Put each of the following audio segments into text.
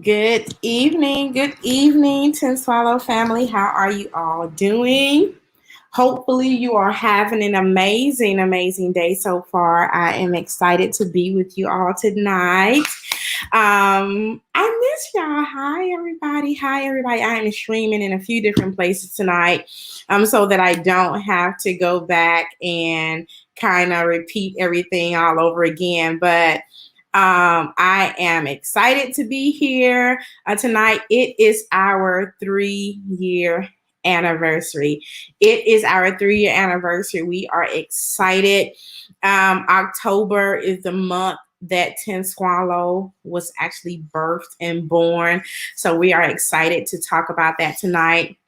Good evening, Tintswalo family. How are you all doing? Hopefully, you are having an amazing day so far. I am excited to be with you all tonight. I miss y'all. Hi, everybody. Hi, everybody. I am streaming in a few different places tonight, so that I don't have to go back and kind of repeat everything all over again. But I am excited to be here tonight. It is our 3 year anniversary. It is our 3 year anniversary. We are excited. October is the month that Tintswalo was actually birthed and born. So we are excited to talk about that tonight.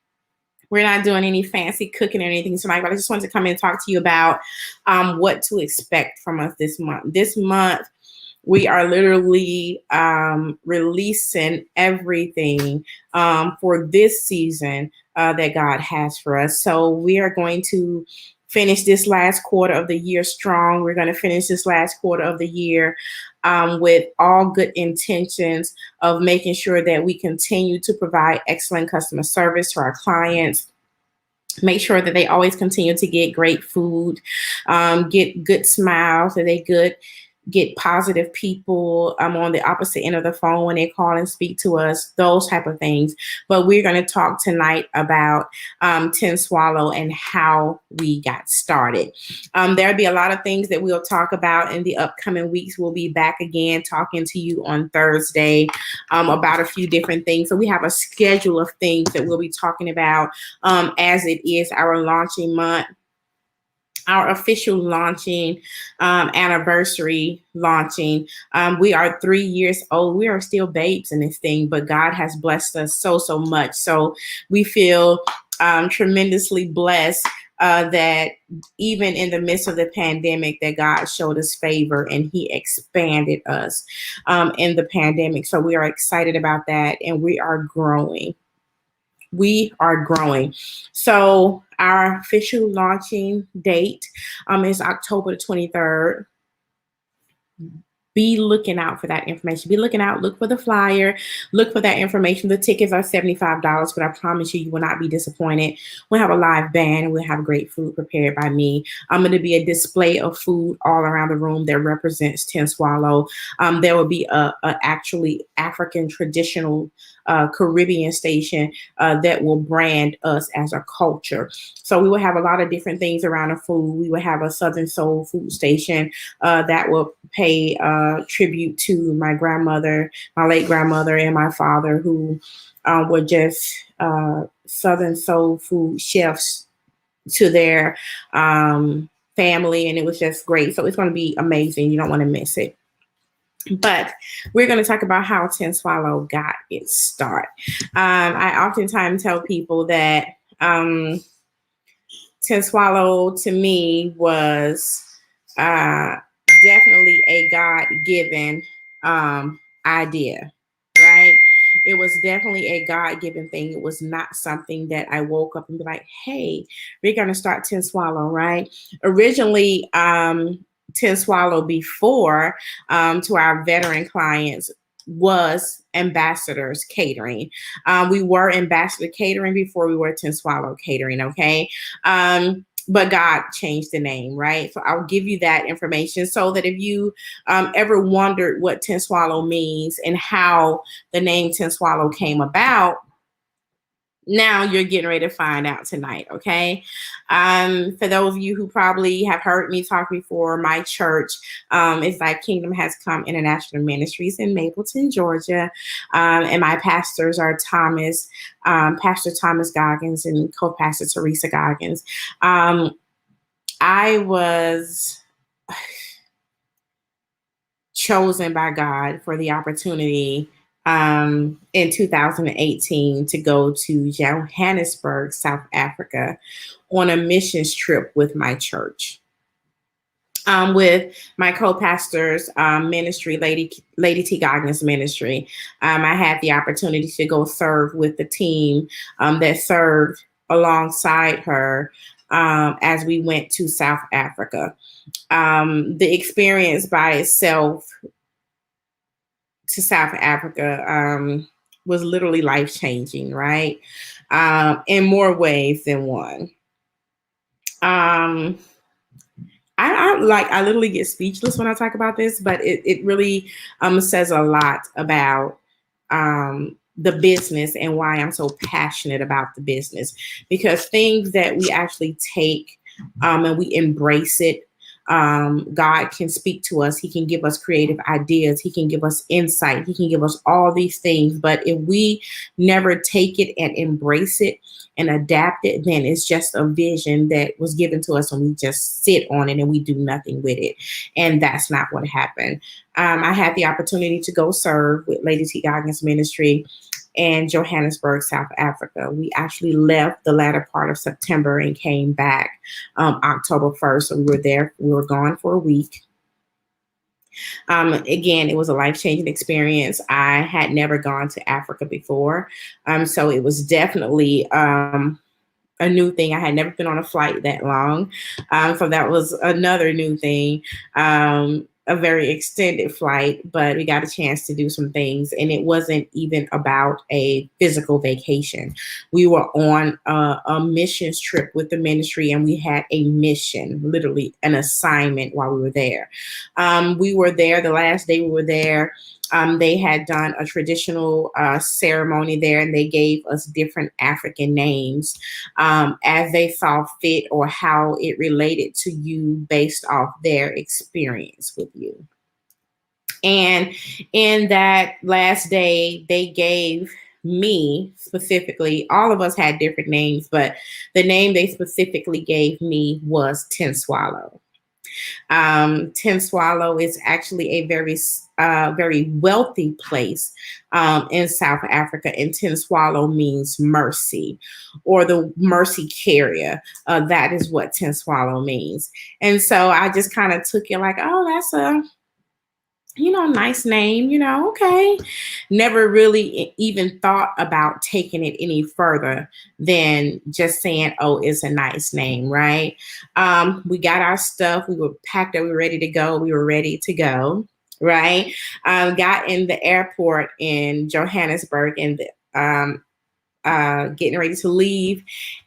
We're not doing any fancy cooking or anything tonight, but I just wanted to come in and talk to you about what to expect from us this month. This month, we are literally releasing everything for this season that God has for us. So we are going to finish this last quarter of the year strong. We're going to finish this last quarter of the year with all good intentions of making sure that we continue to provide excellent customer service to our clients. Make sure that they always continue to get great food, get good smiles, that they get positive people on the opposite end of the phone when they call and speak to us, those type of things. But we're going to talk tonight about Tintswalo and how we got started. There'll be a lot of things that we'll talk about in the upcoming weeks. We'll be back again talking to you on Thursday about a few different things. So we have a schedule of things that we'll be talking about as it is our launching month. Our official launching anniversary launching. We are 3 years old. We are still babes in this thing, but God has blessed us so much. So we feel tremendously blessed that even in the midst of the pandemic, that God showed us favor and He expanded us in the pandemic. So we are excited about that, and we are growing. So our official launching date is October the 23rd. Be looking out for that information. Be looking out. Look for the flyer. Look for that information. The tickets are $75, but I promise you, you will not be disappointed. We'll have a live band. We'll have great food prepared by me. I'm going to be a display of food all around the room that represents Tintswalo. There will be a actually African traditional Caribbean station that will brand us as a culture. So we will have a lot of different things around the food. We will have a Southern Soul food station that will pay tribute to my grandmother, my late grandmother, and my father, who were just Southern Soul food chefs to their family, and it was just great. So it's going to be amazing. You don't want to miss it. But we're going to talk about how Tintswalo got its start. I oftentimes tell people that Tintswalo to me was definitely a God-given idea, right? It was definitely a God-given thing. It was not something that I woke up and be like, hey, we're going to start Tintswalo, right? Originally, Tintswalo before to our veteran clients was Ambassadors Catering. We were Ambassador Catering before we were Tintswalo Catering, okay? But God changed the name, right? So I'll give you that information so that if you ever wondered what Tintswalo means and how the name Tintswalo came about, now you're getting ready to find out tonight, okay? For those of you who probably have heard me talk before, my church is Thy Kingdom Has Come International Ministries in Mapleton, Georgia. And my pastors are Pastor Thomas Goggins and co-pastor Teresa Goggins. I was chosen by God for the opportunity in 2018 to go to Johannesburg, South Africa on a missions trip with my church. With my co-pastor's ministry, Lady T. Goggins Ministry. I had the opportunity to go serve with the team that served alongside her as we went to South Africa. The experience by itself to South Africa was literally life changing, right? In more ways than one. Um, I literally get speechless when I talk about this, but it really says a lot about the business and why I'm so passionate about the business, because things that we actually take and we embrace it. God can speak to us. He can give us creative ideas. He can give us insight. He can give us all these things. But if we never take it and embrace it and adapt it, then it's just a vision that was given to us and we just sit on it and we do nothing with it. And that's not what happened. I had the opportunity to go serve with Lady T. Goggins Ministry in Johannesburg, South Africa. We actually left the latter part of September and came back October 1st. So we were there, we were gone for a week. Again, it was a life changing experience. I had never gone to Africa before. So it was definitely a new thing. I had never been on a flight that long. So that was another new thing. A very extended flight, but we got a chance to do some things. And it wasn't even about a physical vacation. We were on a missions trip with the ministry, and we had a mission, literally an assignment while we were there. We were there the last day we were there. They had done a traditional ceremony there, and they gave us different African names as they saw fit or how it related to you based off their experience with you. And in that last day, they gave me specifically, all of us had different names, but the name they specifically gave me was Tintswalo. Tintswalo is actually a very wealthy place in South Africa, and Tintswalo means mercy or the mercy carrier. That is what Tintswalo means. And so I just kind of took it like, oh, that's a nice name, okay. Never really even thought about taking it any further than just saying, oh, it's a nice name, right? We got our stuff, we were packed up, we were ready to go, we were ready to go, right? Got in the airport in Johannesburg and getting ready to leave,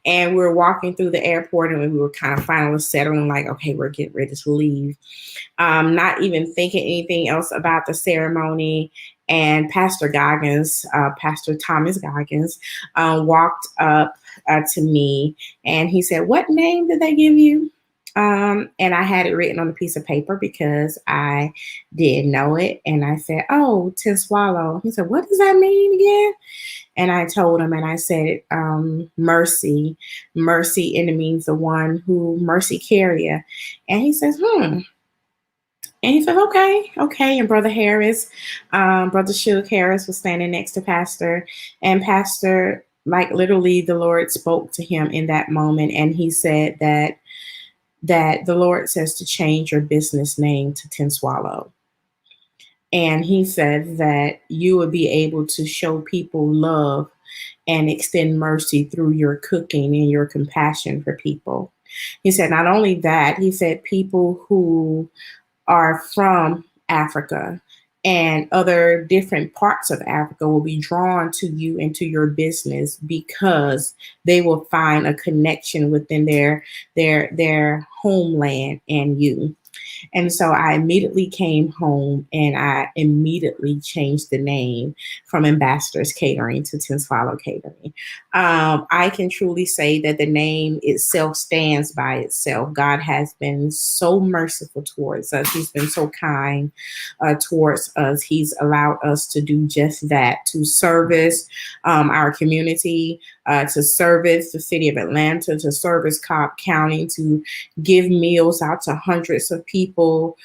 and we were walking through the airport, and we were kind of finally settling, like, okay, we're getting ready to leave. Not even thinking anything else about the ceremony. And Pastor Goggins, Pastor Thomas Goggins, walked up to me, and he said, "What name did they give you?" And I had it written on a piece of paper because I didn't know it. And I said, "Oh, Tintswalo." He said, "What does that mean again?" And I told him, and I said, mercy, mercy, and it means the one who mercy carrier. And he says, hmm. And he said, okay, okay. And Brother Harris, Brother Shug Harris was standing next to Pastor. And Pastor, like literally the Lord spoke to him in that moment. And he said that the Lord says to change your business name to Tintswalo. And he said that you would be able to show people love and extend mercy through your cooking and your compassion for people. He said, not only that, he said people who are from Africa and other different parts of Africa will be drawn to you and to your business because they will find a connection within their homeland and you. And so I immediately came home and I immediately changed the name from Ambassadors Catering to Tintswalo Catering. I can truly say that the name itself stands by itself. God has been so merciful towards us. He's been so kind towards us. He's allowed us to do just that, to service our community, to service the city of Atlanta, to service Cobb County, to give meals out to hundreds of people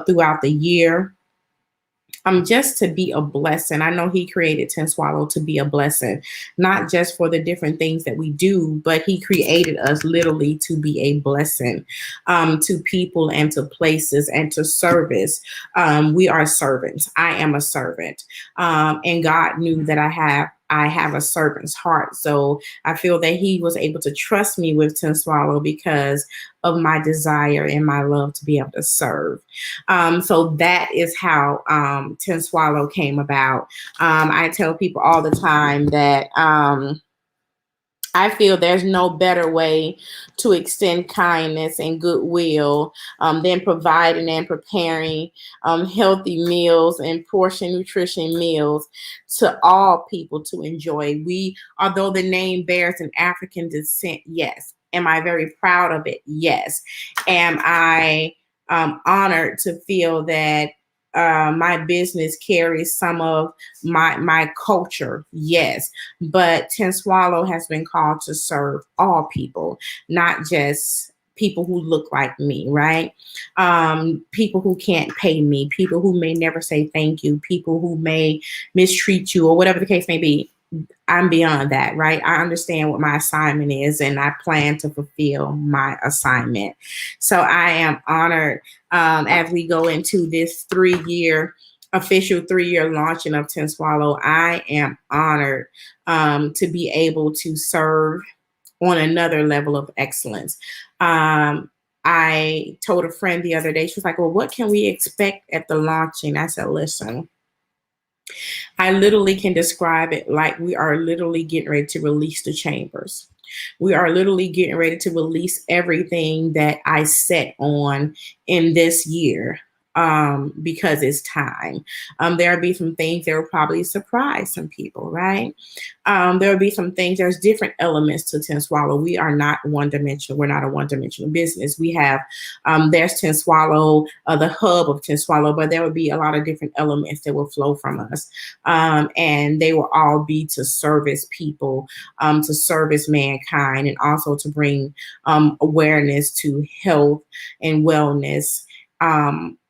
throughout the year. Just to be a blessing. I know he created Tintswalo to be a blessing, not just for the different things that we do, but he created us literally to be a blessing to people and to places and to service. We are servants. I am a servant. And God knew that I have I have a servant's heart. So I feel that he was able to trust me with Tintswalo because of my desire and my love to be able to serve. So that is how Tintswalo came about. I tell people all the time that I feel there's no better way to extend kindness and goodwill than providing and preparing healthy meals and portion nutrition meals to all people to enjoy. Although the name bears an African descent, yes. Am I very proud of it? Yes. Am I honored to feel that my business carries some of my culture? Yes. But Tintswalo has been called to serve all people, not just people who look like me, right? People who can't pay me, people who may never say thank you, people who may mistreat you, or whatever the case may be. I'm beyond that, right? I understand what my assignment is and I plan to fulfill my assignment. So I am honored as we go into this official 3 year launching of Tintswalo. I am honored to be able to serve on another level of excellence. I told a friend the other day, she was like, well, what can we expect at the launching? I said, listen, I literally can describe it like we are literally getting ready to release the chambers. We are literally getting ready to release everything that I set on in this year because it's time. There'll be some things that will probably surprise some people, right? There'll be some things, there's different elements to Tintswalo. We are not one dimensional. We're not a one dimensional business. We have, there's Tintswalo, the hub of Tintswalo, but there will be a lot of different elements that will flow from us. And they will all be to service people, to service mankind, and also to bring awareness to health and wellness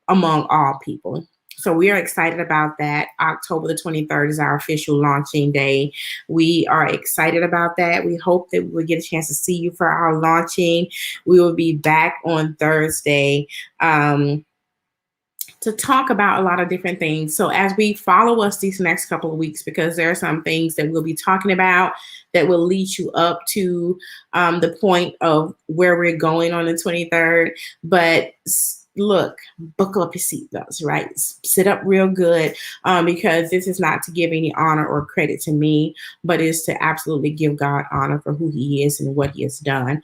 among all people. So we are excited about that. October the 23rd is our official launching day. We are excited about that. We hope that we'll get a chance to see you for our launching. We will be back on Thursday to talk about a lot of different things. So as we follow us these next couple of weeks, because there are some things that we'll be talking about that will lead you up to the point of where we're going on the 23rd. But look, buckle up your seatbelts, right? Sit up real good because this is not to give any honor or credit to me, but it's to absolutely give God honor for who he is and what he has done.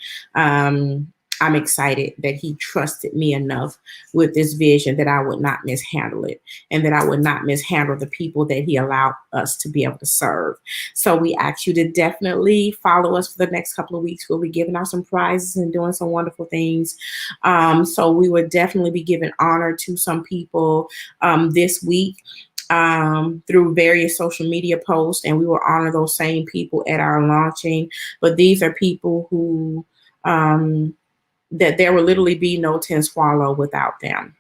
I'm excited that he trusted me enough with this vision that I would not mishandle it and that I would not mishandle the people that he allowed us to be able to serve. So we ask you to definitely follow us for the next couple of weeks. We'll be giving out some prizes and doing some wonderful things. So we would definitely be giving honor to some people this week through various social media posts, and we will honor those same people at our launching. But these are people who that there will literally be no Tintswalo without them.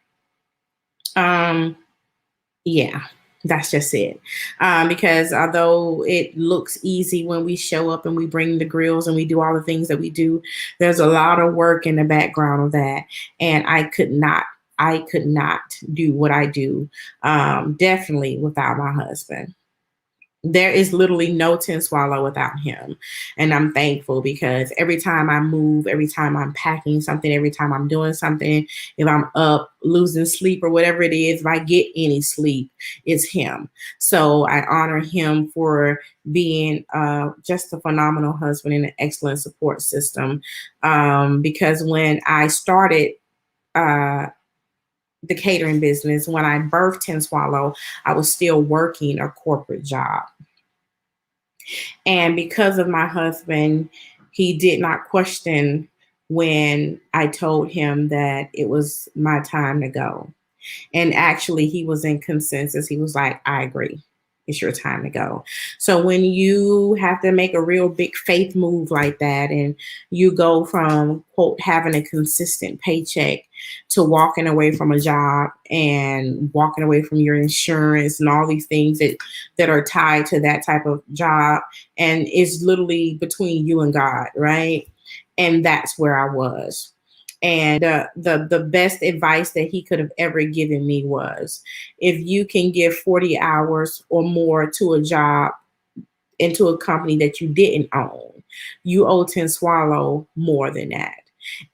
Yeah, that's just it. Because although it looks easy when we show up and we bring the grills and we do all the things that we do, there's a lot of work in the background of that. And I could not do what I do, definitely without my husband. There is literally no Tintswalo without him. And I'm thankful because every time I move, every time I'm packing something, every time I'm doing something, if I'm up, losing sleep or whatever it is, if I get any sleep, it's him. So I honor him for being just a phenomenal husband and an excellent support system. Because when I started the catering business, when I birthed Tintswalo, I was still working a corporate job. And because of my husband, he did not question when I told him that it was my time to go. And actually, he was in consensus. He was like, I agree. It's your time to go. So when you have to make a real big faith move like that, and you go from, quote, having a consistent paycheck to walking away from a job and walking away from your insurance and all these things that are tied to that type of job, and it's literally between you and God, right? And that's where I was. And the best advice that he could have ever given me was, if you can give 40 hours or more to a job into a company that you didn't own. You owe Tintswalo more than that.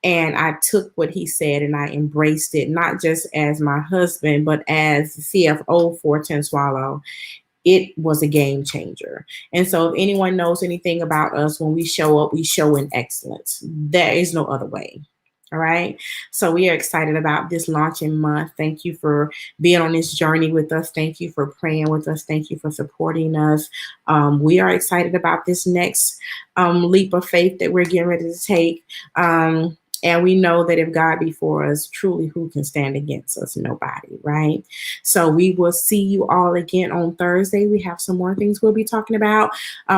And I took what he said and I embraced it, not just as my husband, but as CFO for Tintswalo. It was a game changer. And so, if anyone knows anything about us, when we show up, we show in excellence. There is no other way. All right. So we are excited about this launching month. Thank you for being on this journey with us. Thank you for praying with us. Thank you for supporting us. We are excited about this next leap of faith that we're getting ready to take. And we know that if God be for us, truly who can stand against us? Nobody, right? So we will see you all again on Thursday. We have some more things we'll be talking about.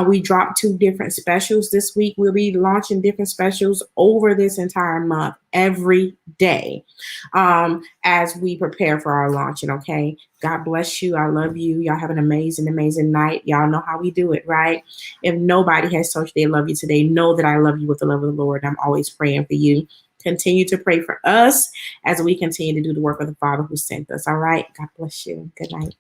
We dropped 2 different specials this week. We'll be launching different specials over this entire month, every day, as we prepare for our launching, okay? God bless you. I love you. Y'all have an amazing, amazing night. Y'all know how we do it, right? If nobody has told you they love you today, know that I love you with the love of the Lord. I'm always praying for you. Continue to pray for us as we continue to do the work of the Father who sent us. All right. God bless you. Good night.